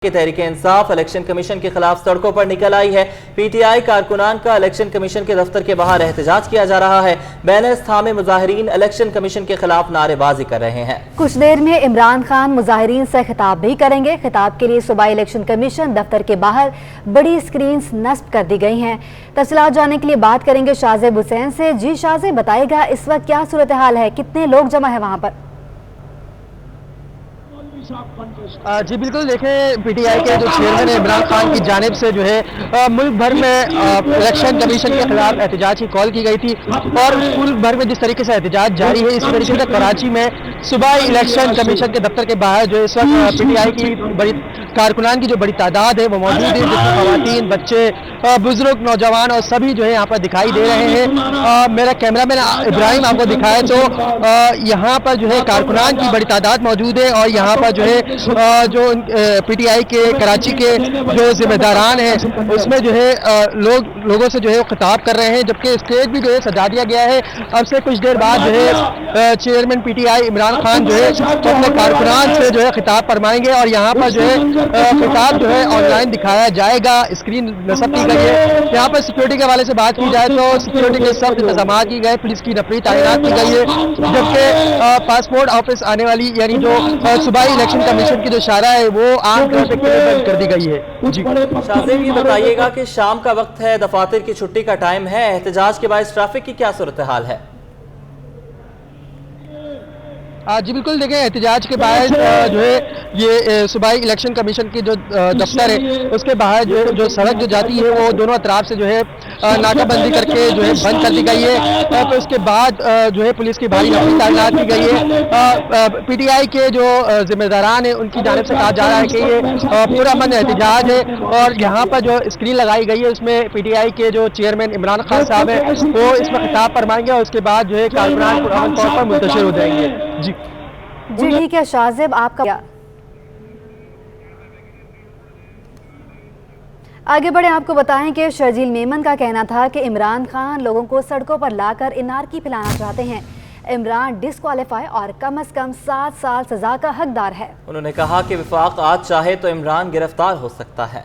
کہ Tehreek Insaf election commission کے خلاف سڑکوں پر نکل آئی ہے۔ پی ٹی آئی کارکنان کا الیکشن کمیشن کے دفتر کے باہر احتجاج کیا جا رہا ہے۔ بینرز تھامے مظاہرین الیکشن کمیشن کے خلاف نعرے بازی کر رہے ہیں۔ کچھ دیر میں عمران خان مظاہرین سے خطاب بھی کریں گے۔ خطاب کے لیے صوبائی الیکشن کمیشن دفتر کے باہر بڑی اسکرینز نصب کر دی گئی ہیں۔ تفصیلات جاننے کے لیے بات کریں گے شاہزیب حسین سے۔ جی شاہزیب، بتائے گا اس وقت کیا صورتحال ہے، کتنے لوگ جمع ہیں وہاں پر؟ جی بالکل، دیکھیں پی ٹی آئی کے جو چیئرمین عمران خان کی جانب سے جو ہے ملک بھر میں الیکشن کمیشن کے خلاف احتجاج کی کال کی گئی تھی، اور ملک بھر میں جس طریقے سے احتجاج جاری ہے، اسی طریقے سے کراچی میں صوبائی الیکشن کمیشن کے دفتر کے باہر جو اس وقت پی ٹی آئی کی بڑی کارکنان کی جو بڑی تعداد ہے وہ موجود ہے، جس میں خواتین، بچے، بزرگ، نوجوان اور سبھی جو ہے یہاں پر دکھائی دے رہے ہیں۔ میرا کیمرہ مین ابراہیم آپ کو دکھائے تو یہاں پر جو ہے کارکنان کی بڑی تعداد موجود ہے، اور یہاں پر جو ہے جو پی ٹی آئی کے کراچی کے جو ذمہ داران ہیں اس میں جو ہے لوگوں سے جو ہے خطاب کر رہے ہیں، جبکہ اسٹیج بھی جو ہے سجا دیا گیا ہے۔ اب سے کچھ دیر بعد جو ہے chairman P T I Imran Khan جو ہے اپنے کارکنان سے جو ہے خطاب فرمائیں گے، اور یہاں پر جو ہے خطاب جو ہے آن لائن دکھایا جائے گا، اسکرین نصب کی گئی ہے۔ یہاں پر سیکورٹی کے حوالے سے بات کی جائے تو سیکورٹی کے سخت انتظامات کی گئے، پولیس کی نفری تعینات کی گئی ہے، جبکہ پاسپورٹ آفس آنے والی یعنی جو صوبائی الیکشن کمیشن کی جو شاہراہ ہے وہ عام طور پہ بند کر دی گئی ہے۔ جی شاہزیب، یہ بتائیے گا کہ شام کا وقت ہے، دفاتر کی چھٹی کا ٹائم ہے، احتجاج کے باعث ٹریفک کی کیا صورتحال ہے؟ جی بالکل، دیکھیں احتجاج کے باعث جو ہے یہ صوبائی الیکشن کمیشن کی جو دفتر ہے اس کے باہر جو سڑک جو جاتی ہے وہ دونوں اطراف سے جو ہے ناکہ بندی کر کے جو ہے بند کر دی گئی ہے، تو اس کے بعد جو ہے پولیس کی بھاری نفری تعینات کی گئی ہے۔ پی ٹی آئی کے جو ذمہ داران ہیں ان کی جانب سے کہا جا رہا ہے کہ یہ پورا من احتجاج ہے، اور یہاں پر جو اسکرین لگائی گئی ہے اس میں پی ٹی آئی کے جو چیئرمین عمران خان صاحب ہیں وہ اس میں خطاب فرمائیں گے، اور اس کے بعد جو ہے کارکنان پرامن طور پر منتشر ہو جائیں گے۔ جی ٹھیک ہے شاہزیب، آپ کا آگے بڑھیں۔ آپ کو بتائیں کہ شرجیل میمن کا کہنا تھا کہ عمران خان لوگوں کو سڑکوں پر لا کر انارکی پھیلانا چاہتے ہیں۔ عمران ڈسکوالیفائی اور کم از کم 7 سال سزا کا حقدار ہے۔ انہوں نے کہا کہ وفاق آج چاہے تو عمران گرفتار ہو سکتا ہے۔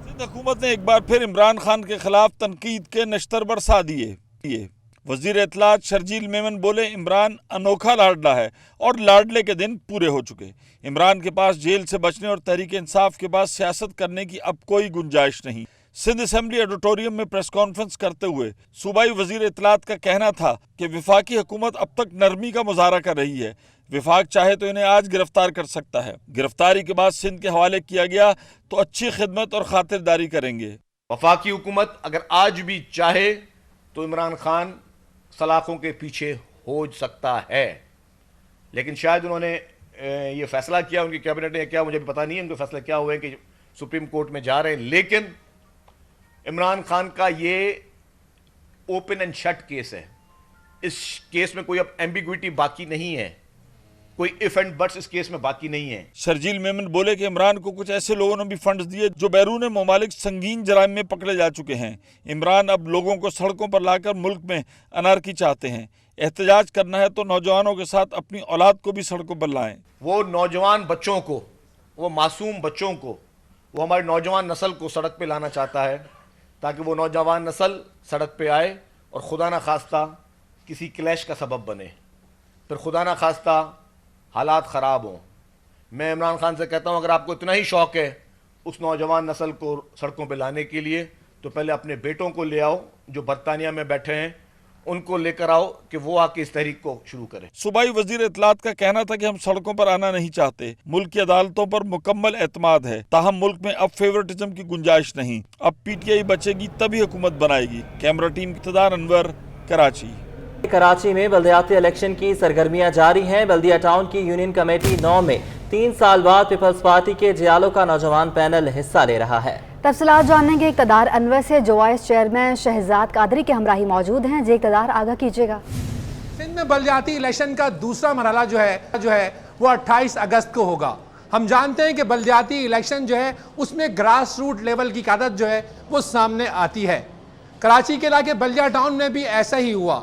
سندھ حکومت نے ایک بار پھر عمران خان کے خلاف تنقید کے نشتر برسا دیے۔ وزیر اطلاعات شرجیل میمن بولے عمران انوکھا لاڈلا ہے اور لاڈلے کے دن پورے ہو چکے۔ عمران کے پاس جیل سے بچنے اور تحریک انصاف کے پاس سیاست کرنے کی اب کوئی گنجائش نہیں۔ سندھ اسمبلی آڈیٹوریم میں پریس کانفرنس کرتے ہوئے صوبائی وزیر اطلاعات کا کہنا تھا کہ وفاقی حکومت اب تک نرمی کا مظاہرہ کر رہی ہے، وفاق چاہے تو انہیں آج گرفتار کر سکتا ہے۔ گرفتاری کے بعد سندھ کے حوالے کیا گیا تو اچھی خدمت اور خاطرداری کریں گے۔ وفاقی حکومت اگر آج بھی چاہے تو عمران خان سلاخوں کے پیچھے ہو سکتا ہے، لیکن شاید انہوں نے یہ فیصلہ کیا، ان کی کیبنٹ نے کیا، مجھے بھی پتہ نہیں ہے ان کو فیصلہ کیا ہوا ہے کہ سپریم کورٹ میں جا رہے ہیں، لیکن عمران خان کا یہ اوپن اینڈ شٹ کیس ہے۔ اس کیس میں کوئی اب ایمبیگوٹی باقی نہیں ہے، کوئی اف اینڈ بٹس اس کیس میں باقی نہیں ہے۔ شرجیل میمن بولے کہ عمران کو کچھ ایسے لوگوں نے بھی فنڈز دیے جو بیرون ممالک سنگین جرائم میں پکڑے جا چکے ہیں۔ عمران اب لوگوں کو سڑکوں پر لا کر ملک میں انارکی چاہتے ہیں۔ احتجاج کرنا ہے تو نوجوانوں کے ساتھ اپنی اولاد کو بھی سڑکوں پر لائیں۔ وہ نوجوان بچوں کو، وہ معصوم بچوں کو، وہ ہماری نوجوان نسل کو سڑک پہ لانا چاہتا ہے، تاکہ وہ نوجوان نسل سڑک پہ آئے اور خدا نہ خواستہ کسی کلیش کا سبب بنے، پھر خدا نہ خواستہ حالات خراب ہوں۔ میں عمران خان سے کہتا ہوں اگر آپ کو اتنا ہی شوق ہے اس نوجوان نسل کو سڑکوں پہ لانے کے لیے تو پہلے اپنے بیٹوں کو لے آؤ جو برطانیہ میں بیٹھے ہیں، ان کو لے کر آؤ کہ وہ آ کے اس تحریک کو شروع کریں۔ صوبائی وزیر اطلاعات کا کہنا تھا کہ ہم سڑکوں پر آنا نہیں چاہتے، ملک کی عدالتوں پر مکمل اعتماد ہے، تاہم ملک میں اب فیورٹزم کی گنجائش نہیں، اب پی ٹی آئی بچے گی تبھی حکومت بنائے گی۔ کیمرہ ٹیم اقتدار انور، کراچی۔ کراچی میں بلدیاتی الیکشن کی سرگرمیاں جاری ہیں۔ بلدیہ ٹاؤن کی یونین کمیٹی 9 میں 3 سال بعد پیپلز پارٹی کے جیالو کا نوجوان پینل حصہ لے رہا ہے۔ تفصیلات جاننے کے اقتدار انور سے جو وائس چیئرمین شہزاد قادری کے ہمراہی موجود ہیں۔ جی اقتدار، آگاہ کیجیے گا۔ سندھ میں بلدیاتی الیکشن کا دوسرا مرحلہ جو ہے وہ 28 اگست کو ہوگا۔ ہم جانتے ہیں کہ بلدیاتی الیکشن جو ہے اس میں گراس روٹ لیول کی قیادت جو ہے وہ سامنے آتی ہے۔ کراچی کے علاقے بلدیہ ٹاؤن میں بھی ایسا ہی ہوا۔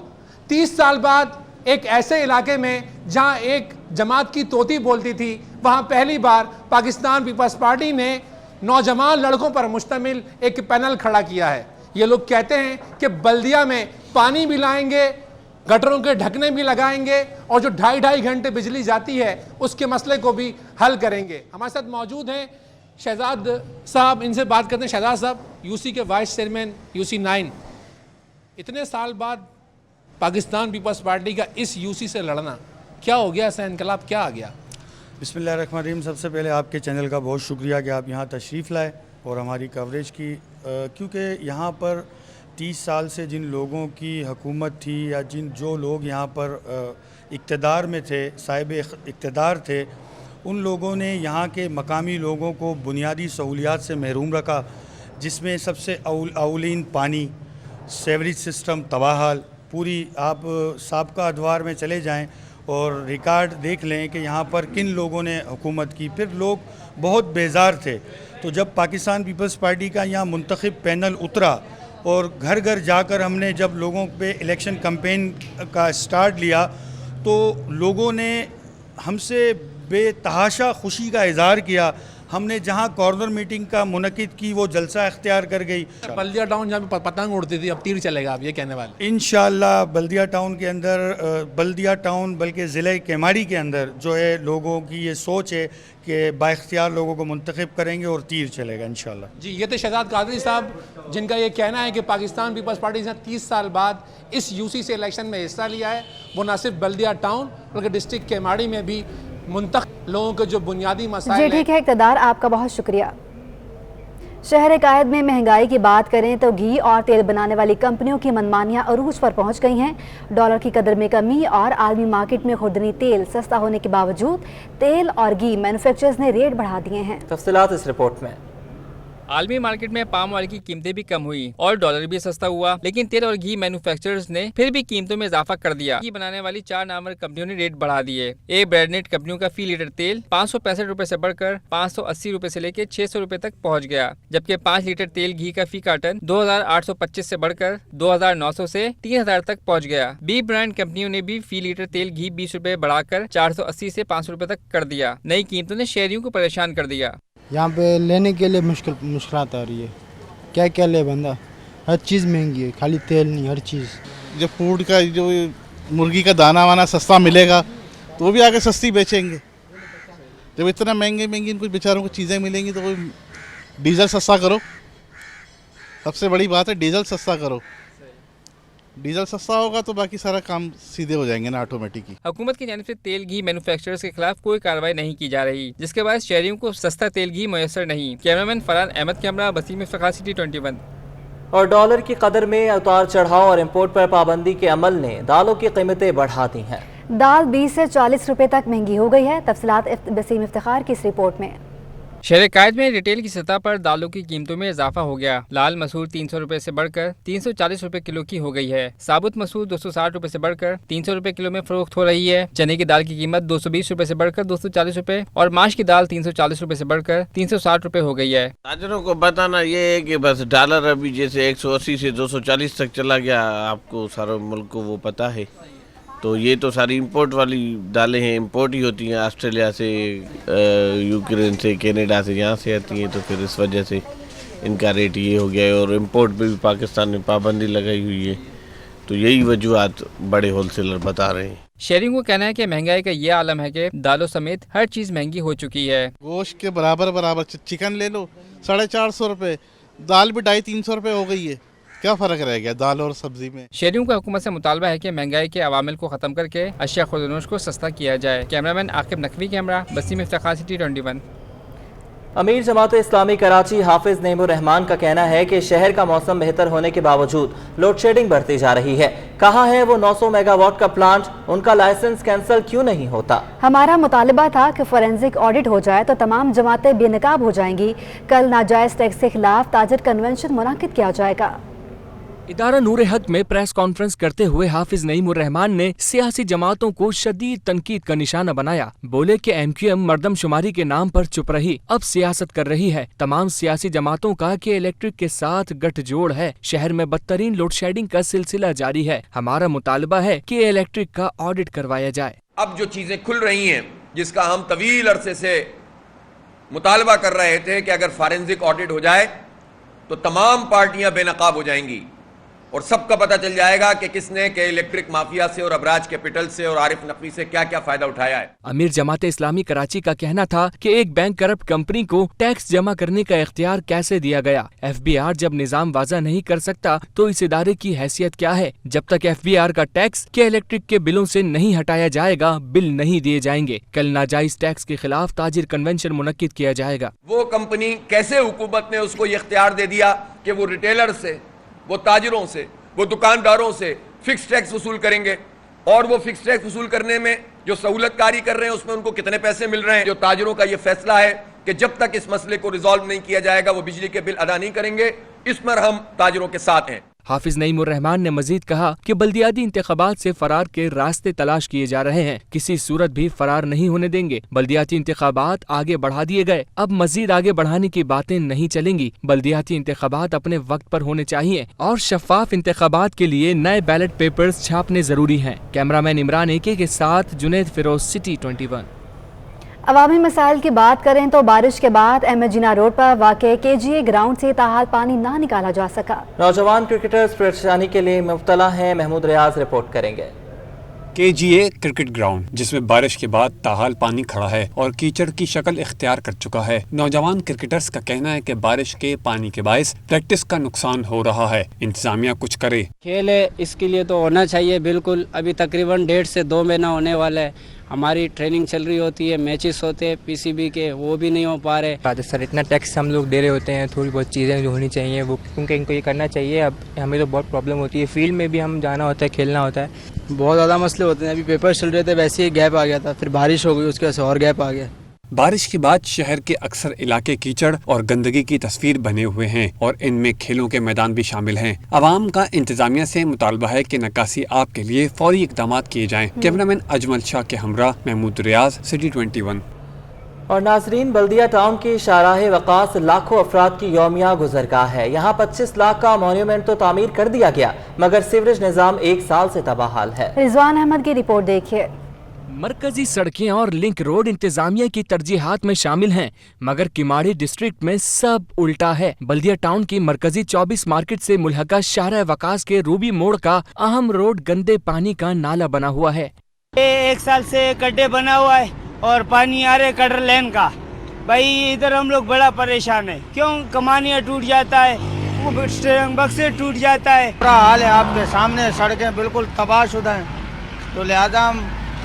30 سال بعد ایک ایسے علاقے میں جہاں ایک جماعت کی طوطی بولتی تھی، وہاں پہلی بار پاکستان پیپلز پارٹی نے नौजवान लड़कों पर मुश्तमिल एक पैनल खड़ा किया है। ये लोग कहते हैं कि बल्दिया में पानी भी लाएंगे, गटरों के ढकने भी लगाएंगे और जो 2.5 घंटे बिजली जाती है उसके मसले को भी हल करेंगे। हमारे साथ मौजूद हैं शहजाद साहब, इनसे बात करते हैं। शहजाद साहब, यूसी के वाइस चेयरमैन यूसी 9, इतने साल बाद पाकिस्तान पीपल्स पार्टी का इस यूसी से लड़ना, क्या हो गया? ऐसा इनकलाब क्या आ गया? बिस्मिल्लाहिर्रहमानिर्रहीम। सबसे पहले आपके चैनल का बहुत शुक्रिया कि आप यहाँ तशरीफ़ लाए और हमारी कवरेज की, क्योंकि यहाँ पर 30 साल से जिन लोगों की हुकूमत थी या जो लोग यहाँ पर इक़्तिदार में थे, साहिब इक़्तिदार थे, उन लोगों ने यहाँ के मकामी लोगों को बुनियादी सहूलियात से महरूम रखा, जिसमें सबसे अवलीन पानी, सेवरेज सिस्टम तबाहाल। पूरी आप साबका अदवार में चले जाएं और रिकॉर्ड देख लें कि यहाँ पर किन लोगों ने हुकूमत की। फिर लोग बहुत बेजार थे, तो जब पाकिस्तान पीपल्स पार्टी का यहाँ मुंतखब पैनल उतरा और घर घर जाकर हमने जब लोगों पे इलेक्शन कैंपेन का स्टार्ट लिया, तो लोगों ने हमसे बेतहाशा खुशी का इज़हार किया। हमने जहां कॉर्नर मीटिंग का मुनक़िद की, वो जलसा इख्तियार कर गई। बल्दिया टाउन जहाँ पे पतंग उड़ती थी, अब तीर चलेगा, आप ये कहने वाले? इंशाअल्लाह बल्दिया टाउन के अंदर, बल्दिया टाउन बल्कि ज़िले केमाड़ी के अंदर जो है, लोगों की ये सोच है कि बाइख्तियार लोगों को मुंतखब करेंगे और तीर चलेगा इंशाअल्लाह। जी, ये थे शहजाद कादरी साहब, जिनका ये कहना है कि पाकिस्तान पीपल्स पार्टी ने 30 साल बाद इस यूसी से इलेक्शन में हिस्सा लिया है। वो न सिर्फ बल्दिया टाउन बल्कि डिस्ट्रिक्ट केमाड़ी में भी मुंतखब लोगों के जो बुनियादी मसाइल जी ठीक है इक़्तिदार, आपका बहुत शुक्रिया। शहर कायद में महंगाई की बात करें तो घी और तेल बनाने वाली कंपनियों की मनमानियां अरूज पर पहुंच गई हैं। डॉलर की कदर में कमी और आलमी मार्केट में खुर्दनी तेल सस्ता होने के बावजूद तेल और घी मैन्युफैक्चरर्स ने रेट बढ़ा दिए हैं। तफसीलात इस रिपोर्ट में। आलमी मार्केट में पाम ऑयल की कीमतें भी कम हुई और डॉलर भी सस्ता हुआ, लेकिन तेल और घी मैन्युफैक्चरर्स ने फिर भी कीमतों में इजाफा कर दिया। घी बनाने वाली 4 नामवर कंपनियों ने रेट बढ़ा दिए। ए ब्रांडेड कंपनियों का फी लीटर तेल 565 रुपए से बढ़कर 580 रुपए से लेकर 600 रुपए तक पहुंच गया, जबकि 5 लीटर तेल घी का फी कार्टन 2825 से बढ़कर 2900 से 3000 तक पहुँच गया। बी ब्रांड कंपनियों ने भी फी लीटर तेल घी 20 रुपए बढ़ाकर 480 से 500 रुपए तक कर दिया। नई कीमतों ने शहरियों को परेशान कर दिया। यहाँ पे लेने के लिए मुश्किलात आ रही है। क्या क्या ले बंदा, हर चीज़ महंगी है, खाली तेल नहीं, हर चीज़। जब फूड का जो मुर्गी का दाना वाना सस्ता मिलेगा तो वो भी आगे सस्ती बेचेंगे। जब इतना महंगे इनको बेचारों को चीज़ें मिलेंगी तो डीजल सस्ता करो। सबसे बड़ी बात है डीजल सस्ता करो। डीजल सस्ता होगा तो बाकी सारा काम सीधे हो जाएंगे ना ऑटोमेटिक ही। हुकूमत की जानिब से तेल घी मैन्युफैक्चरर्स के खिलाफ कोई कार्रवाई नहीं की जा रही, जिसके बाद शहरियों को सस्ता तेल घी मुयसर नहीं। Cameraman Farhan Ahmed, camera Waseem Iftikhar, city 21। और डॉलर की कदर में उतार चढ़ाव और इम्पोर्ट पर पाबंदी के अमल ने दालों की कीमतें बढ़ा दी हैं। दाल 20 से 40 रुपए तक महंगी हो गई है। तफसीलात वसीम इफ्तिखार की इस रिपोर्ट में। शहर कायद में रिटेल की सतह पर दालों की कीमतों में इजाफा हो गया। लाल मसूर 300 रुपए से बढ़कर 340 रुपए किलो की हो गई है। साबुत मसूर 260 रुपए से बढ़कर 300 रुपए किलो में फरोख्त हो रही है। चने की दाल की कीमत 220 रुपए से बढ़कर 240 रुपए और माश की दाल 340 रुपए से बढ़कर 360 रुपए हो गई है। ताजरों को बताना ये है कि बस डॉलर अभी जैसे 180 से 240 तक चला गया, आपको सारे मुल्क को वो पता है। तो ये तो सारी इंपोर्ट वाली दालें हैं, इंपोर्ट ही होती हैं ऑस्ट्रेलिया से, यूक्रेन से, कनाडा से, यहाँ से आती हैं। तो फिर इस वजह से इनका रेट ये हो गया है और इंपोर्ट पे भी पाकिस्तान ने पाबंदी लगाई हुई है। तो यही वजूहत बड़े होलसेलर बता रहे हैं। शहरियों को कहना है कि महंगाई का ये आलम है कि दालों समेत हर चीज़ महंगी हो चुकी है। गोश्त के बराबर चिकन ले लो 450 रुपये, दाल भी 250-300 रुपये हो गई है। क्या फ़र्क रह गया दाल और सब्जी में? शहरियों का हुकूमत से मुतालबा है कि महंगाई के अवामिल को ख़त्म करके अशिया खुर्दनोश को सस्ता किया जाए। Cameraman Aqib Naqvi, camera Waseem Iftikhar, city 21। अमीर जमात इस्लामी कराची हाफिज नईमुर रहमान का कहना है कि शहर का मौसम बेहतर होने के बावजूद लोड शेडिंग बढ़ती जा रही है। कहाँ है वो 900 मेगावाट का प्लांट, उनका लाइसेंस कैंसिल क्यों नहीं होता? हमारा मुतालबा था कि फोरेंसिक ऑडिट हो जाए तो तमाम जमातें बेनकाब हो जाएंगी। कल नाजायज टैक्स के खिलाफ ताजर कन्वेंशन मुनाकिद किया जाएगा। इदारा नूर हक में प्रेस कॉन्फ्रेंस करते हुए हाफिज नईमुर रहमान ने सियासी जमातों को शदीद तनकीद का निशाना बनाया। बोले कि MQM मर्दमशुमारी के नाम पर चुप रही, अब सियासत कर रही है। तमाम सियासी जमातों का कि इलेक्ट्रिक के साथ गठजोड़ है। शहर में बदतरीन लोड शेडिंग का सिलसिला जारी है। हमारा मुतालबा है कि इलेक्ट्रिक का ऑडिट करवाया जाए। अब जो चीजें खुल रही हैं, जिसका हम तवील अरसे से مطالبہ کر رہے تھے کہ اگر فارنزک آڈٹ ہو جائے تو تمام پارٹیاں بے نقاب ہو جائیں گی اور سب کا پتہ چل جائے گا کہ کس نے کہ الیکٹرک مافیا سے اور ابراج کیپٹل سے اور عارف نقوی سے کیا کیا فائدہ اٹھایا ہے۔ امیر جماعت اسلامی کراچی کا کہنا تھا کہ ایک بینک کرپٹ کمپنی کو ٹیکس جمع کرنے کا اختیار کیسے دیا گیا؟ ایف بی آر جب نظام واضح نہیں کر سکتا تو اس ادارے کی حیثیت کیا ہے؟ جب تک ایف بی آر کا ٹیکس کے الیکٹرک کے بلوں سے نہیں ہٹایا جائے گا، بل نہیں دیے جائیں گے۔ کل ناجائز ٹیکس کے خلاف تاجر کنونشن منعقد کیا جائے گا۔ وہ کمپنی کیسے حکومت نے اس کو یہ اختیار دے دیا کہ وہ ریٹیلر سے، وہ تاجروں سے، وہ دکانداروں سے فکس ٹیکس وصول کریں گے، اور وہ فکس ٹیکس وصول کرنے میں جو سہولت کاری کر رہے ہیں اس میں ان کو کتنے پیسے مل رہے ہیں۔ جو تاجروں کا یہ فیصلہ ہے کہ جب تک اس مسئلے کو ریزالو نہیں کیا جائے گا وہ بجلی کے بل ادا نہیں کریں گے، اس پر ہم تاجروں کے ساتھ ہیں۔ حافظ نعیم الرحمان نے مزید کہا کہ بلدیاتی انتخابات سے فرار کے راستے تلاش کیے جا رہے ہیں، کسی صورت بھی فرار نہیں ہونے دیں گے۔ بلدیاتی انتخابات آگے بڑھا دیے گئے، اب مزید آگے بڑھانے کی باتیں نہیں چلیں گی۔ بلدیاتی انتخابات اپنے وقت پر ہونے چاہیے اور شفاف انتخابات کے لیے نئے بیلٹ پیپرز چھاپنے ضروری ہیں۔ کیمرامین عمران ایکے کے ساتھ جنید فیروز، سٹی 21۔ عوامی مسائل کی بات کریں تو بارش کے بعد احمد جناح روڈ پر واقع کے جی اے گراؤنڈ سے تاحال پانی نہ نکالا جا سکا۔ نوجوان کرکٹرز پریشانی کے لیے مبتلا ہیں، محمود ریاض رپورٹ کریں گے۔ کے جی اے کرکٹ گراؤنڈ جس میں بارش کے بعد تاحال پانی کھڑا ہے اور کیچڑ کی شکل اختیار کر چکا ہے۔ نوجوان کرکٹرز کا کہنا ہے کہ بارش کے پانی کے باعث پریکٹس کا نقصان ہو رہا ہے، انتظامیہ کچھ کرے۔ کھیل ہے، اس کے لیے تو ہونا چاہیے بالکل۔ ابھی تقریباً 1.5 سے 2 مہینہ ہونے والا ہے، ہماری ٹریننگ چل رہی ہوتی ہے، میچز ہوتے ہیں پی سی بی کے، وہ بھی نہیں ہو پا رہے۔ سر اتنا ٹیکس ہم لوگ دے رہے ہوتے ہیں، تھوڑی بہت چیزیں جو ہونی چاہیے وہ، کیونکہ ان کو یہ کرنا چاہیے۔ اب ہمیں تو بہت پرابلم ہوتی ہے، فیلڈ میں بھی ہم جانا ہوتا ہے، کھیلنا ہوتا ہے، بہت زیادہ مسئلے ہوتے ہیں۔ ابھی پیپر چل رہے تھے، ویسے ہی گیپ آ گیا تھا، پھر بارش ہو گئی، اس کی وجہ سے اور گیپ آ گیا۔ بارش کے بعد شہر کے اکثر علاقے کیچڑ اور گندگی کی تصویر بنے ہوئے ہیں اور ان میں کھیلوں کے میدان بھی شامل ہیں۔ عوام کا انتظامیہ سے مطالبہ ہے کہ نکاسی آب کے لیے فوری اقدامات کیے جائیں۔ کیمرامین اجمل شاہ کے ہمراہ محمود ریاض، سٹی 21۔ اور ناظرین، بلدیہ ٹاؤن کی شاہراہ وقاص لاکھوں افراد کی یومیہ گزرگاہ ہے۔ یہاں 25 لاکھ کا مونیومنٹ تو تعمیر کر دیا گیا مگر سیوریج نظام 1 سال سے تباہ حال ہے۔ رضوان احمد کی رپورٹ دیکھیے۔ مرکزی سڑکیں اور لنک روڈ انتظامیہ کی ترجیحات میں شامل ہیں مگر کماڑی ڈسٹرکٹ میں سب الٹا ہے۔ بلدیہ ٹاؤن کی مرکزی 24 مارکیٹ سے ملحقہ شاہراہ وقاص کے روبی موڑ کا اہم روڈ گندے پانی کا نالہ بنا ہوا ہے۔ 1 سال سے گڈھے بنا ہوا ہے اور پانی آ رہے کٹر لین کا۔ بھائی ادھر ہم لوگ بڑا پریشان ہے، کیوں کمانیاں ٹوٹ جاتا ہے، بکسے ٹوٹ جاتا ہے، برا حال ہے۔ آپ کے سامنے سڑکیں بالکل تباہ شدہ ہیں، تو لہذا ہم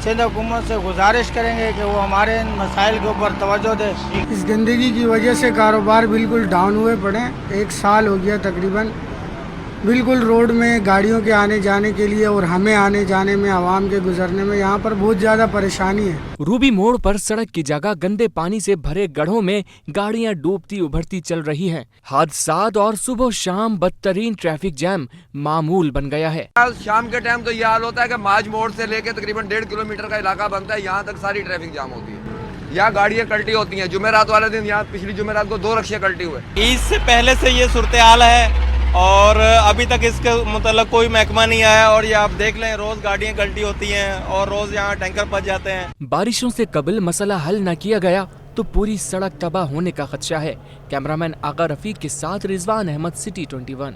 سندھ حکومت سے گزارش کریں گے کہ وہ ہمارے ان مسائل کے اوپر توجہ دے۔ اس گندگی کی وجہ سے کاروبار بالکل ڈاؤن ہوئے پڑے ہیں۔ 1 سال ہو گیا تقریباً، بالکل روڈ میں گاڑیوں کے آنے جانے کے لیے اور ہمیں آنے جانے میں، عوام کے گزرنے میں یہاں پر بہت زیادہ پریشانی ہے۔ روبی موڑ پر سڑک کی جگہ گندے پانی سے بھرے گڑھوں میں گاڑیاں ڈوبتی ابھرتی چل رہی ہیں۔ حادثات اور صبح و شام بدترین ٹریفک جام معمول بن گیا ہے۔ شام کے ٹائم تو یہ حال ہوتا ہے کہ ماج موڑ سے لے کے تقریباً 1.5 کلومیٹر کا علاقہ بنتا ہے، یہاں تک ساری ٹریفک جام ہوتی ہے، یہاں گاڑیاں کلٹی ہوتی ہیں۔ جمعرات والے دن یہاں پچھلی جمعرات کو 2 رکشے کلٹی ہوئے۔ عید سے پہلے سے یہ صورتحال ہے اور ابھی تک اس کے متعلق کوئی محکمہ نہیں آیا، اور یہ آپ دیکھ لیں روز گاڑیاں کلٹی ہوتی ہیں اور روز یہاں ٹینکر پھنس جاتے ہیں۔ بارشوں سے قبل مسئلہ حل نہ کیا گیا تو پوری سڑک تباہ ہونے کا خدشہ ہے۔ کیمرامین آغا رفیق کے ساتھ رضوان احمد، سٹی 21۔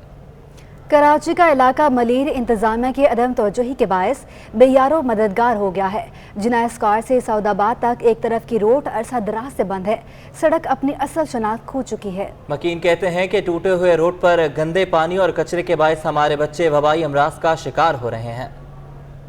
کراچی کا علاقہ ملیر انتظامیہ کی عدم توجہی کے باعث بے یارو مددگار ہو گیا ہے۔ جناح اسکوائر سے سعود آباد تک ایک طرف کی روڈ عرصہ دراز سے بند ہے، سڑک اپنی اصل شناخت کھو چکی ہے۔ مکین کہتے ہیں کہ ٹوٹے ہوئے روڈ پر گندے پانی اور کچرے کے باعث ہمارے بچے وبائی امراض کا شکار ہو رہے ہیں۔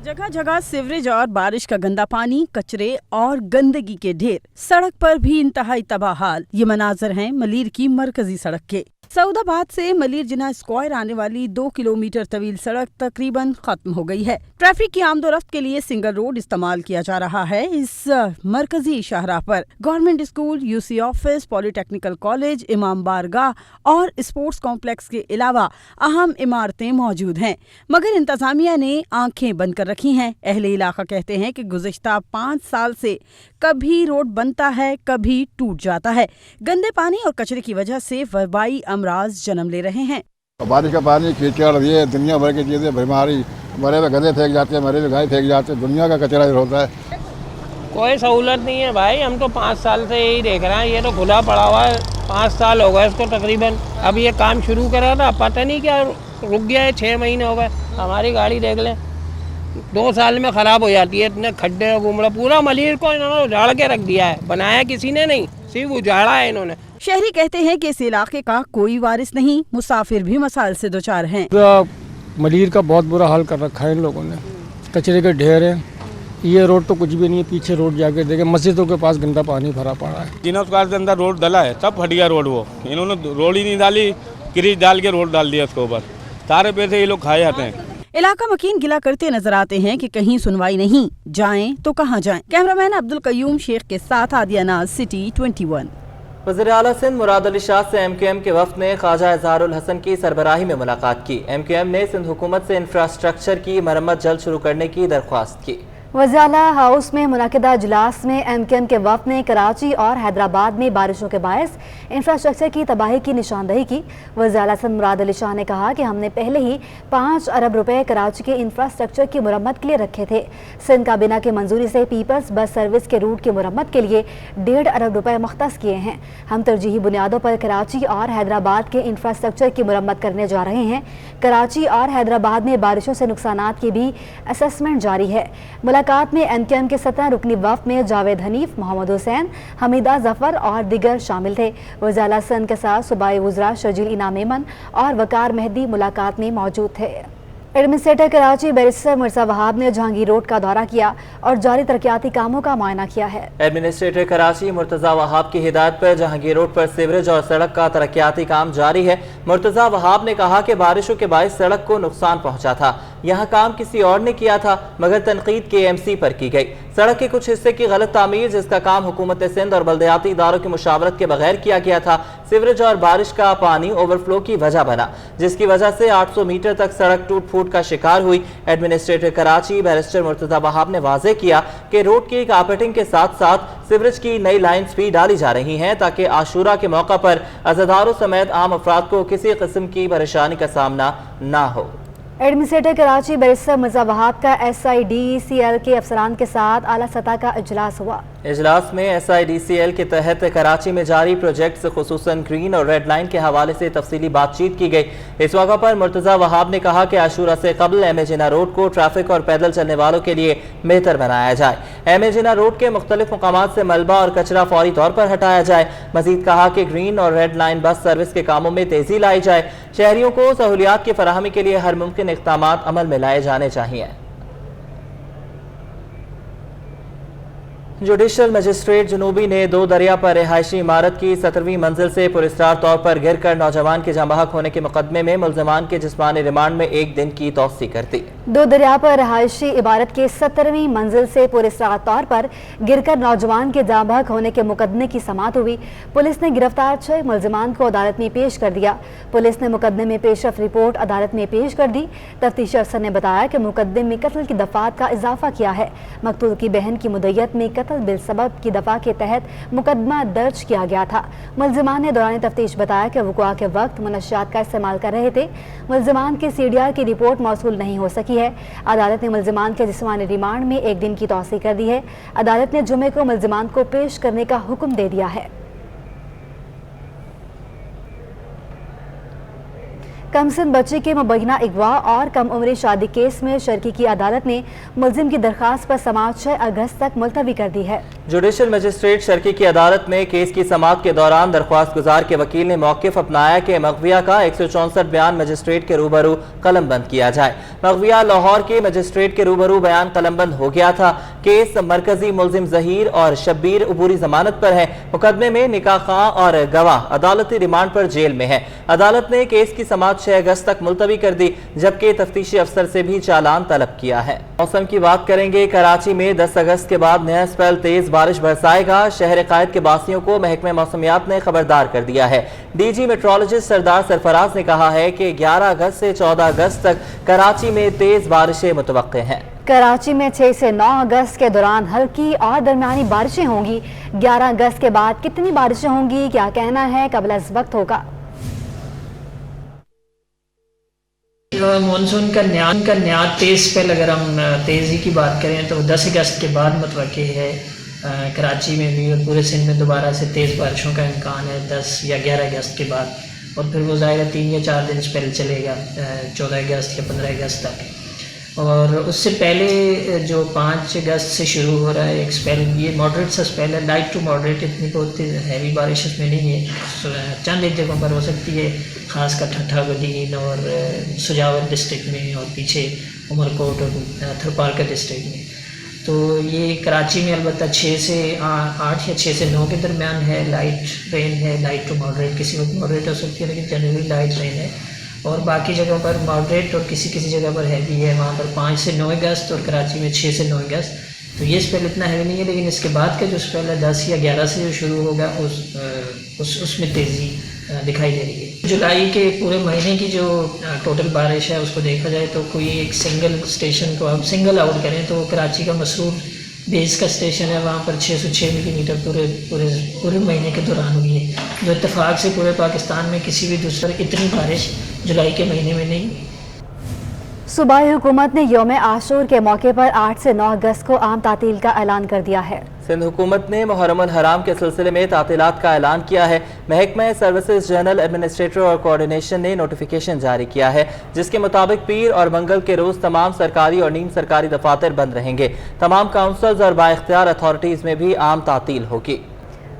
جگہ جگہ سیوریج اور بارش کا گندا پانی، کچرے اور گندگی کے ڈھیر، سڑک پر بھی انتہائی تباہ حال۔ یہ مناظر ہیں ملیر کی مرکزی سڑک کے۔ سعود آباد سے ملیر جناح اسکوائر آنے والی 2 کلومیٹر طویل سڑک تقریباً ختم ہو گئی ہے۔ ٹریفک کی آمد و رفت کے لیے سنگل روڈ استعمال کیا جا رہا ہے۔ اس مرکزی شاہراہ پر government school, U C office, polytechnic college, امام بارگاہ اور اسپورٹس کمپلیکس کے علاوہ اہم عمارتیں موجود ہیں، مگر انتظامیہ نے آنکھیں بند کر رکھی ہیں۔ اہل علاقہ کہتے ہیں کہ گزشتہ 5 سال سے کبھی روڈ بنتا ہے، کبھی ٹوٹ جاتا ہے۔ گندے پانی اور کچرے کی وجہ سے وبائی امراض جنم لے رہے ہیں۔ بارش کا پانی، کیچڑ، یہ دنیا بھر کی چیزیں، بیماری، مرے ہوئے گندے پھینک جاتے ہیں، مرے ہوئے گائے پھینک جاتے ہیں، دنیا کا کچرا ہوتا ہے۔ कोई सहूलत नहीं है भाई, हम तो 5 साल से यही देख रहे हैं, ये तो खुला पड़ा हुआ है, 5 साल हो गए इसको तकरीबन। अब ये काम शुरू करा था, पता नहीं क्या रुक गया है, 6 महीने हो गए। हमारी गाड़ी देख लें 2 साल में ख़राब हो जाती है, इतने खड्डे गुमड़ा, पूरा मलीर को इन्होंने उजाड़ के रख दिया है, बनाया किसी ने नहीं, सिर्फ उजाड़ा है इन्होंने। शहरी कहते हैं कि इस इलाके का कोई वारिस नहीं, मुसाफिर भी मसाइल से दो चार हैं। मलीर का बहुत बुरा हाल कर रखा है इन लोगों ने, कचरे के ढेर हैं, ये रोड तो कुछ भी नहीं है, पीछे रोड जाके देखे मस्जिदों के पास गंदा पानी भरा पड़ा है। जीनत के अंदर रोड डाला है, तब फट गया रोड, वो इन्होंने रोड ही नहीं डाली, क्रीज डाल के रोड डाल दिया उसके ऊपर, सारे पैसे ये लोग खाए जाते हैं। इलाका मकीन गिला करते नजर आते हैं कि कहीं सुनवाई नहीं, जाएं तो कहां जाएं। कैमरामैन अब्दुल कयूम शेख के साथ आदिया नाज, सिटी 21। वज़ीर आला सिंध मुराद अली शाह से MQM के वफ़द ने ख्वाजा इज़हारुल हसन की सरबराही में मुलाकात की। MQM ने सिंध हुकूमत से इंफ्रास्ट्रक्चर की मरम्मत जल्द शुरू करने की दरख्वास्त की। वज़ीर आला हाउस में मुनक़िदा इजलास में MQM के वफ़द ने कराची और हैदराबाद में बारिशों के बायस इंफ्रास्ट्रक्चर की तबाही की निशानदही की। वज़ीर आला सिंध मुराद अली शाह ने कहा कि हमने पहले ही 5 अरब रुपए कराची के इंफ्रास्ट्रक्चर की मुरम्मत के लिए रखे थे। सिंध काबीना की मंजूरी से पीपल्स बस सर्विस के रूट की मुरम्मत के लिए 1.5 अरब रुपए मुख्तस किए हैं। हम तरजीही बुनियादों पर कराची और हैदराबाद के इंफ्रास्ट्रक्चर की मुरम्मत करने जा रहे हैं। कराची और हैदराबाद में बारिशों से नुकसानात की भी असेसमेंट जारी है। मुलाकात में MQM के 17 रुकनी वफ़द में जावेद हनीफ, मोहम्मद हुसैन, हमीदा जफर और दिगर शामिल थे। वज़ीर आला सिंध के साथ सूबाई वज़रा शर्जील इनाम मेमन और वकार मेहदी मुलाकात में मौजूद थे। एडमिनिस्ट्रेटर कराची बैरिस्टर मिर्जा वहाब ने जहांगीर रोड का दौरा किया और जारी तरक्याती कामों का मुआयना किया है। एडमिनिस्ट्रेटर कराची मुर्तज़ा वहाब की हिदायत पर जहांगीर रोड पर सीवरेज और सड़क का तरक्याती काम जारी है। मुर्तज़ा वहाब ने कहा कि बारिशों के बायस सड़क को नुकसान पहुंचा था, यहाँ काम किसी और ने किया था मगर तनकीद KMC पर की गई। सड़क के कुछ हिस्से की गलत तामीर जिसका काम हुकूमत सिंध और बल्दियाती इदारों की मुशावरत के बगैर किया गया था, सीवरेज और बारिश का पानी ओवरफ्लो की वजह बना, जिसकी वजह से 800 मीटर तक सड़क टूट फूट का शिकार हुई। एडमिनिस्ट्रेटर कराची बैरिस्टर मुर्तज़ा वहाब ने वाज़ेह किया कि रोड की कारपेटिंग के साथ साथ सीवरेज की नई लाइन्स भी डाली जा रही हैं ताकि आशूरा के मौका पर अज़ादारों समेत आम अफराद को किसी किस्म की परेशानी का सामना ना हो। एडमिनिस्ट्रेटर कराची बैरिस्टर मिर्जा वहाब का SIDCL के अफसरान के साथ आला सतह का इजलास हुआ। इजलास में SIDCL के तहत कराची में जारी प्रोजेक्ट्स खुसूसन ग्रीन और रेड लाइन के हवाले से तफसीली बातचीत की गई। इस मौके पर मुर्तज़ा वहाब ने कहा कि आशूरा से कबल एम ए जिना रोड को ट्रैफिक और पैदल चलने वालों के लिए बेहतर बनाया जाए। एम ए जिना रोड के मुख्तलिफ मकामात से मलबा और कचरा फौरी तौर पर हटाया जाए। मजीद कहा कि ग्रीन और रेड लाइन बस सर्विस के कामों में तेजी लाई जाए। शहरियों को सहूलियात की फराहमी के लिए हर मुमकिन इक़दामात अमल में लाए जाने चाहिए। जुडिशल मजिस्ट्रेट जनूबी ने 2 दरिया पर रिहायशी इमारत की 17वीं मंजिल से पुरस्कार तौर पर गिरकर नौजवान के जाँ बहक होने के मुकदमे में मुल्ज़मान के जिस्मानी रिमांड में 1 दिन की तौसी कर दी। 2 दरिया पर रिहायशी इमारत के 17वीं मंजिल से पुरस्कार तौर पर गिरकर नौजवान के जाँ बहक होने के मुकदमे की समाअत हुई। पुलिस ने गिरफ्तार 6 मुल्ज़मान को अदालत में पेश कर दिया। पुलिस ने मुकदमे में पेशरफ रिपोर्ट अदालत में पेश कर दी। तफ्तीशी अफसर ने बताया कि मुकदमे में कत्ल की दफात का इजाफा किया है। मकतूल की बहन की मुद्दत में बिल सबब की दफा के तहत मुकदमा दर्ज किया गया था। मुल्ज़िमान ने दौरान तफ्तीश बताया कि वक़ुआ के वक्त मुनशियात का इस्तेमाल कर रहे थे। मुल्ज़िमान की CDR की रिपोर्ट मौसूल नहीं हो सकी है। अदालत ने मुल्ज़िमान के जिस्मानी रिमांड में 1 दिन की तौसी कर दी है। अदालत ने जुमे को मुल्ज़िमान को पेश करने का हुक्म दे दिया है। कमसिन बच्ची के मुबैना अगवा और कम उम्री शादी केस में शर्की की अदालत ने मुल्जिम की दरखास्त पर समाअत 6 अगस्त तक मुलतवी कर दी है। जुडिशल मजिस्ट्रेट शर्की की अदालत में केस की समाअत के दौरान दरख्वास्त गुजार के वकील ने मौक़िफ़ अपनाया कि मगविया का 164 बयान मजिस्ट्रेट के रूबरू कलमबंद किया जाए। मगविया लाहौर के मजिस्ट्रेट के रूबरू बयान कलमबंद हो गया था। केस मरकजी मुल्जिम जहीर और शब्बीर अबूरी जमानत पर है। मुकदमे में निकाह खां और गवाह अदालती रिमांड पर जेल में है। अदालत ने केस की समाअत 6 अगस्त तक मुलतवी कर दी, जबकि तफ्तीशी अफसर से भी चालान तलब किया है। मौसम की बात करेंगे। कराची में 10 अगस्त के बाद नया स्पेल तेज बारिश बरसाएगा। शहर कायद के बासियों को महकमे मौसमियात ने खबरदार कर दिया है। DG मेट्रोलॉजिस्ट सरदार सरफराज ने कहा है कि 11 अगस्त से 14 अगस्त तक कराची में तेज बारिशें मुतवक्के हैं। कराची में 6 से 9 अगस्त के दौरान हल्की और दरमियानी बारिशें होंगी। 11 अगस्त के बाद कितनी बारिशें होंगी, क्या कहना है, कबल अज़ वक्त होगा। मानसून का नया तेज़ स्पेल, अगर हम तेज़ी की बात करें तो 10 अगस्त के बाद मुतवक्की है। कराची में भी और पूरे सिंध में दोबारा से तेज़ बारिशों का इम्कान है 10 या 11 अगस्त के बाद, और फिर वो ज़ाहिर है 3 या 4 दिन स्पेल चलेगा 14 अगस्त या 15 अगस्त तक। और उससे पहले जो 5 अगस्त से शुरू हो रहा है एक स्पेल, ये मॉडरेट सा स्पेल है, लाइट टू मॉडरेट, इतनी बहुत हैवी बारिश इसमें नहीं है, चंद एक जगहों पर हो सकती है, ख़ास कर ठट्ठा बदीन और सुजावर डिस्ट्रिक्ट में और पीछे उमरकोट और थरपारकर डिस्ट्रिक्ट में। तो ये कराची में अलबत्ता 6 से 8 या 6 से 9 के दरमियान है, लाइट रेन है, लाइट टू मॉडरेट, किसी वक्त मॉडरेट हो सकती है लेकिन जनरली लाइट रेन है, और बाकी जगहों पर मॉडरेट और किसी किसी जगह पर हैवी है, वहाँ पर 5 से 9 अगस्त और कराची में 6 से 9 अगस्त। तो ये स्पेल इतना हैवी नहीं है, लेकिन इसके बाद का जो स्पेल है 10 या 11 से जो शुरू होगा उसमें तेज़ी दिखाई दे रही है। जुलाई के पूरे महीने की जो टोटल बारिश है उसको देखा जाए तो कोई एक सिंगल स्टेशन को आप सिंगल आउट करें तो कराची का मसरूर बेस का स्टेशन है, वहाँ पर 606 मिलीमीटर पूरे महीने के दौरान हुई है, जो इत्तेफाक से पूरे पाकिस्तान में किसी भी दूसरे इतनी बारिश जुलाई के महीने में नहीं हुई। सूबाई हुकूमत ने यौम आशूर के मौके पर 8 से 9 अगस्त को आम तातील का ऐलान कर दिया है। सिंध हुकूमत ने मुहर्रम अल हराम के सिलसिले में तातीलात का ऐलान किया है। महकमा सर्विसेज जनरल एडमिनिस्ट्रेटर और कोऑर्डिनेशन ने नोटिफिकेशन जारी किया है, जिसके मुताबिक पीर और मंगल के रोज़ तमाम सरकारी और नीम सरकारी दफातर बंद रहेंगे। तमाम काउंसिल्स और बाइख्तियार अथॉरिटीज़ में भी आम तातील होगी।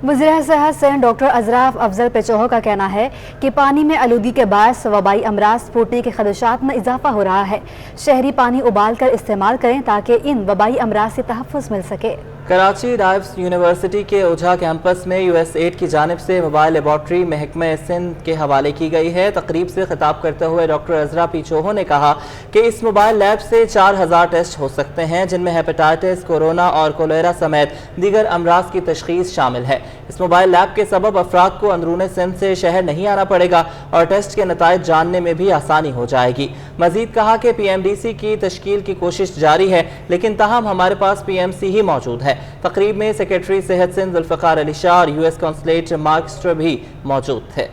वज़ीर सेहत सिंध डॉक्टर अजराफ अफजल पेचोहो का कहना है कि पानी में आलूगी के बायस वबाई अमराज फूटने के खदशात में इजाफा हो रहा है। शहरी पानी उबाल कर इस्तेमाल करें ताकि इन वबाई अमराज से तहफ़्फ़ुज़ मिल सके। कराची राइफ्स यूनिवर्सिटी के ओझा कैंपस में USAID की जानिब से मोबाइल लेबॉर्ट्री महकमा सिंध के हवाले की गई है। तकरीब से खिताब करते हुए डॉक्टर अजरा पेचोहो ने कहा कि इस मोबाइल लैब से 4000 टेस्ट हो सकते हैं, जिनमें हेपेटाइटिस, कोरोना और कोलेरा समेत दीगर अमराज की तशखीस शामिल है। इस मोबाइल लैब के सबब अफराद को अंदरूनी सिंध से शहर नहीं आना पड़ेगा और टेस्ट के नताइज जानने में भी आसानी हो जाएगी। मजीद कहा कि PMDC की तश्कील की कोशिश जारी है, लेकिन ताहम हमारे पास PMC ही मौजूद है। तकरीब में सेक्रेटरी सेहत सिंध जुल्फ़िकार अली शाह और US कॉन्सुलेट मार्क स्ट्र भी मौजूद थे।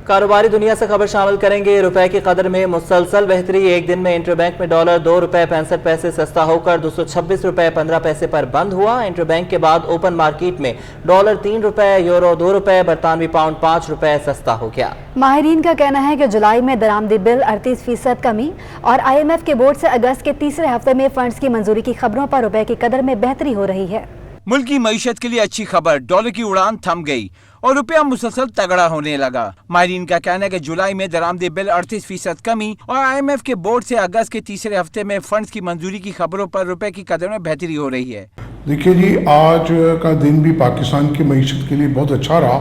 कारोबारी दुनिया से खबर शामिल करेंगे। रुपए की कदर में मुसलसल बेहतरी। एक दिन में इंटरबैंक में डॉलर 2 रुपए 65 पैसे सस्ता होकर 226 रुपए 15 पैसे पर बंद हुआ। इंटरबैंक के बाद ओपन मार्केट में डॉलर 3 रुपए, यूरो 2 रुपए, बरतानवी पाउंड 5 रुपए सस्ता हो गया। माहिरीन का कहना है कि जुलाई में दरामदी बिल 38% कमी और IMF के बोर्ड से अगस्त के तीसरे हफ्ते में फंड्स की मंजूरी की खबरों पर रुपए की कदर में बेहतरी हो रही है। मुल्क की मईशत के लिए अच्छी खबर, डॉलर की उड़ान थम गई और रुपया मुसलसल तगड़ा होने लगा। माहिरीन का कहना है कि जुलाई में दरामदी बिल 38% कमी और IMF के बोर्ड से अगस्त के तीसरे हफ्ते में फंड्स की मंजूरी की खबरों पर रुपए की कदर में बेहतरी हो रही है। देखिए जी, आज का दिन भी पाकिस्तान की मईशत के लिए बहुत अच्छा रहा।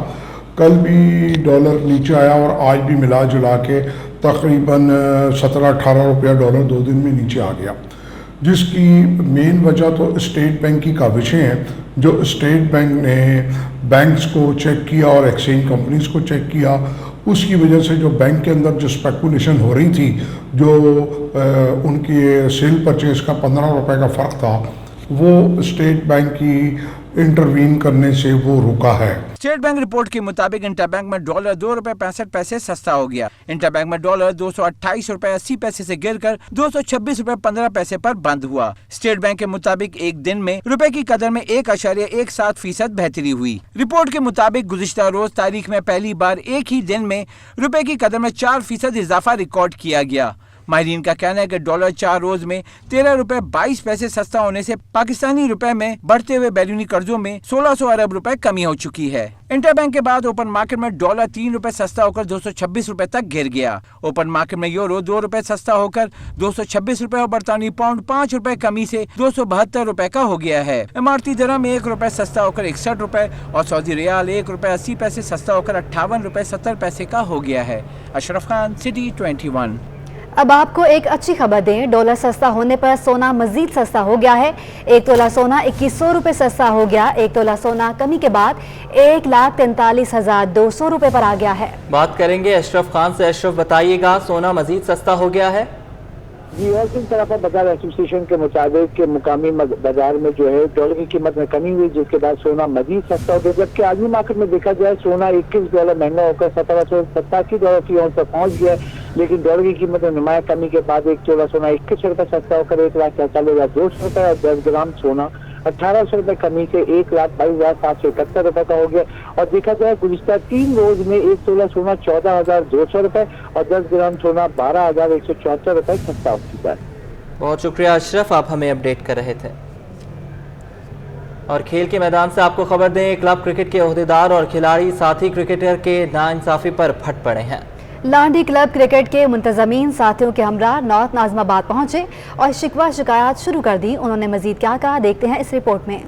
कल भी डॉलर नीचे आया और आज भी मिला जुला के तकरीबन 17-18 रुपया डॉलर 2 दिन में नीचे आ गया, जिसकी मेन वजह तो स्टेट बैंक की काविशें हैं। जो स्टेट बैंक ने बैंक्स को चेक किया और एक्सचेंज कंपनीज को चेक किया, उसकी वजह से जो बैंक के अंदर जो स्पेकुलेशन हो रही थी, जो उनकी सेल परचेज का 15 रुपए का फ़र्क था, वो स्टेट बैंक की इंटरवीन करने से वो रुका है। स्टेट बैंक रिपोर्ट के मुताबिक इंटरबैंक में डॉलर 2 रुपए 65 पैसे सस्ता हो गया। इंटरबैंक में डॉलर 228 रुपए 80 पैसे से गिरकर 226 रुपए 15 पैसे पर बंद हुआ। स्टेट बैंक के मुताबिक एक दिन में रुपए की कदर में 1.17% बेहतरी हुई। रिपोर्ट के मुताबिक गुज़िश्ता रोज तारीख में पहली बार एक ही दिन में रुपए की कदर में 4% इजाफा रिकॉर्ड किया गया। माहिरीन का कहना है कि डॉलर 4 रोज में 13 रुपए 22 पैसे सस्ता होने से पाकिस्तानी रुपए में बढ़ते हुए बैरूनी कर्जों में 1600 अरब रुपए कमी हो चुकी है। इंटरबैंक के बाद ओपन मार्केट में डॉलर 3 रुपए सस्ता होकर 226 रुपए तक गिर गया। ओपन मार्केट में यूरो 2 रुपए सस्ता होकर 226 रुपए और बरतानी पाउंड 5 रुपए कमी से 272 रुपए का हो गया है। इमारती दरम 1 रुपए सस्ता होकर 61 रुपए और सऊदी रियाल 1 रुपए 80 पैसे सस्ता होकर 58 रुपए 70 पैसे का हो गया है। अशरफ खान, सिटी 21। अब आपको एक अच्छी खबर दें, डॉलर सस्ता होने पर सोना मजीद सस्ता हो गया है। 1 तोला सोना 2100 रुपए सस्ता हो गया। 1 तोला सोना कमी के बाद 1,43,200 रुपए पर आ गया है। बात करेंगे अशरफ खान से। अशरफ, बताइएगा, सोना मजीद सस्ता हो गया है? जी, और किस तरह पर बाजार एसोसिएशन के मुताबिक के मुकामी बाजार में जो है डॉलर की कीमत में कमी हुई, जिसके बाद सोना मजीद सस्ता हो गया, जबकि आलमी मार्केट में देखा जाए सोना $21 महंगा होकर $1787 की औंस पर पहुंच गया। लेकिन डॉलर की कीमत में नुमाया कमी के बाद एक तोला सोना 21 रुपये सस्ता होकर 1,43,200 और 10 ग्राम सोना 1800 रुपये कमी से 1,22,771 रुपये का हो गया। और देखा जाए गुज़िश्ता 3 रोज में एक तोला सोना 14,200 रुपये और 10 ग्राम सोना 12,174 रुपये सस्ता हो चुका है। बहुत शुक्रिया अशरफ, आप हमें अपडेट कर रहे थे। और खेल के मैदान से आपको खबर दें, क्लब क्रिकेट के ओहदेदार और खिलाड़ी साथी क्रिकेटर के नाइंसाफी पर फट पड़े हैं। लांडी क्लब क्रिकेट के मुंतजमीन साथियों के हमरा नॉर्थ नाज़िमाबाद पहुंचे और शिकवा शिकायत शुरू कर दी। उन्होंने मजीद क्या कहा, देखते हैं इस रिपोर्ट में।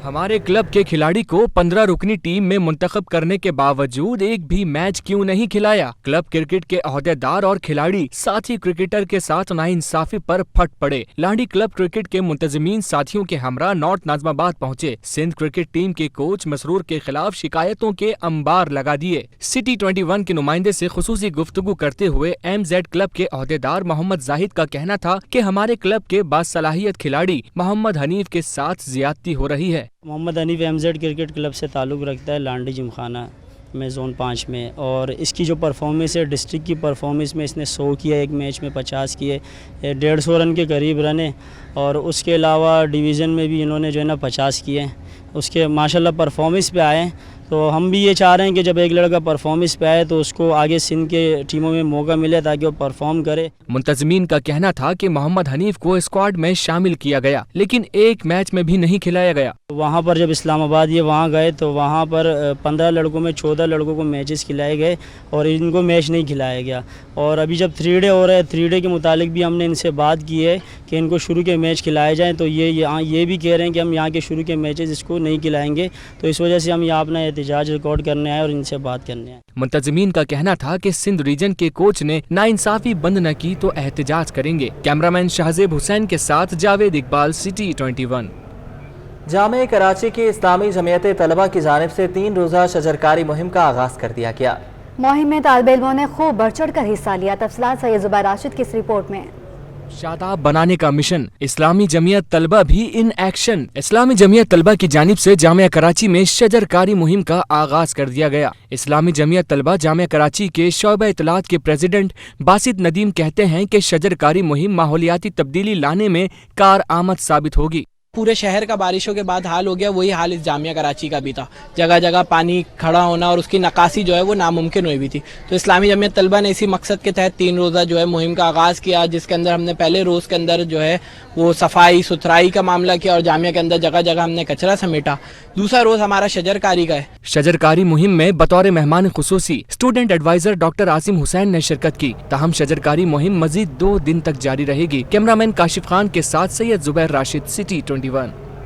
हमारे क्लब के खिलाड़ी को 15 रुकनी टीम में मुंतखब करने के बावजूद एक भी मैच क्यों नहीं खिलाया? क्लब क्रिकेट के ओहदेदार और खिलाड़ी साथी क्रिकेटर के साथ नाइंसाफी पर फट पड़े। लांडी क्लब क्रिकेट के मुंतजमीन साथियों के हमरा नॉर्थ नाज़िमाबाद पहुंचे। सिंध क्रिकेट टीम के कोच मसरूर के खिलाफ शिकायतों के अंबार लगा दिए। सिटी 21 के नुमाइंदे से खुसूसी गुफ्तगू करते हुए MZ क्लब के ओहदेदार मोहम्मद जाहिद का कहना था कि हमारे क्लब के बासलाहियत खिलाड़ी मोहम्मद हनीफ के साथ ज्यादती हो रही है। Mohammad Hanif MZ cricket club से ताल्लुक़ रखता है लांडी जिमखाना में ज़ोन 5 में, और इसकी जो परफॉर्मेंस है डिस्ट्रिक्ट की परफॉर्मेंस में इसने 100 किया, एक मैच में 50 किए, 150 रन के करीब रन है। और उसके अलावा डिवीज़न में भी इन्होंने जो है ना 50 किए हैं। उसके माशाल्लाह परफॉर्मेंस पे आए। तो हम भी ये चाह रहे हैं कि जब एक लड़का परफॉर्मेंस पे आए तो उसको आगे सिंध के टीमों में मौका मिले ताकि वो परफॉर्म करे। मुंतजमीन का कहना था कि मोहम्मद हनीफ को स्क्वाड में शामिल किया गया, लेकिन एक मैच में भी नहीं खिलाया गया। वहाँ पर जब इस्लामाबाद ये वहाँ गए तो वहाँ पर 15 लड़कों में 14 लड़कों को मैचेस खिलाए गए और इनको मैच नहीं खिलाया गया। और अभी जब 3 डे हो रहा है, 3 डे के मुतालिक भी हमने इनसे बात की है कि इनको शुरू के मैच खिलाए जाएँ, तो ये भी कह रहे हैं कि हम यहाँ के शुरू के मैचेस इसको नहीं खिलाएँगे। तो इस वजह से हम यहाँ अपना एहतजाज रिकॉर्ड करने आए और इनसे बात करने आए। मुंतजमीन का कहना था कि सिंध रीजन के कोच ने नाइंसाफी बंद न की तो एहतजाज करेंगे। कैमरामैन शाहजेब हुसैन के साथ जावेद इकबाल, सिटी 21। जामे कराची की इस्लामी जमीयत तलबा की जानिब से 3 रोज़ा शजरकारी मुहिम का आगाज कर दिया गया। मुहिम में तालिब इल्मों ने खूब बढ़ चढ़ कर हिस्सा लिया। तफसीलात सैयद जुबैर राशिद की इस रिपोर्ट में। शादाब बनाने का मिशन, इस्लामी जमीयत तलबा भी इन एक्शन। इस्लामी जमीयत तलबा की जानिब से जामिया कराची में शजरकारी मुहिम का आगाज कर दिया गया। इस्लामी जमीयत तलबा जामिया कराची के शोबा इत्तलात के प्रेसिडेंट बासित नदीम कहते हैं कि शजरकारी मुहिम माहौलियाती तब्दीली लाने में कारआमद साबित होगी। पूरे शहर का बारिशों के बाद हाल हो गया, वही हाल इस जामिया कराची का भी था। जगह जगह पानी खड़ा होना और उसकी नकासी जो है वो नामुमकिन हुई भी थी। तो इस्लामी जमीयत तलबा ने इसी मकसद के तहत 3 रोज़ा जो है मुहिम का आगाज़ किया, जिसके अंदर हमने पहले रोज़ के अंदर जो है वो सफाई सुथराई का मामला किया और जामिया के अंदर जगह जगह हमने कचरा समेटा। दूसरा रोज़ हमारा शजरकारी का है। शजरकारी मुहिम में बतौर मेहमान खुसूसी student adviser doctor Asim Hussain ने शिरकत की। ताहम शजरकारी मुहिम मजीद 2 दिन तक जारी रहेगी। कैमरामैन काशिफ खान के साथ सैयद जुबैर राशिद, सिटी 21।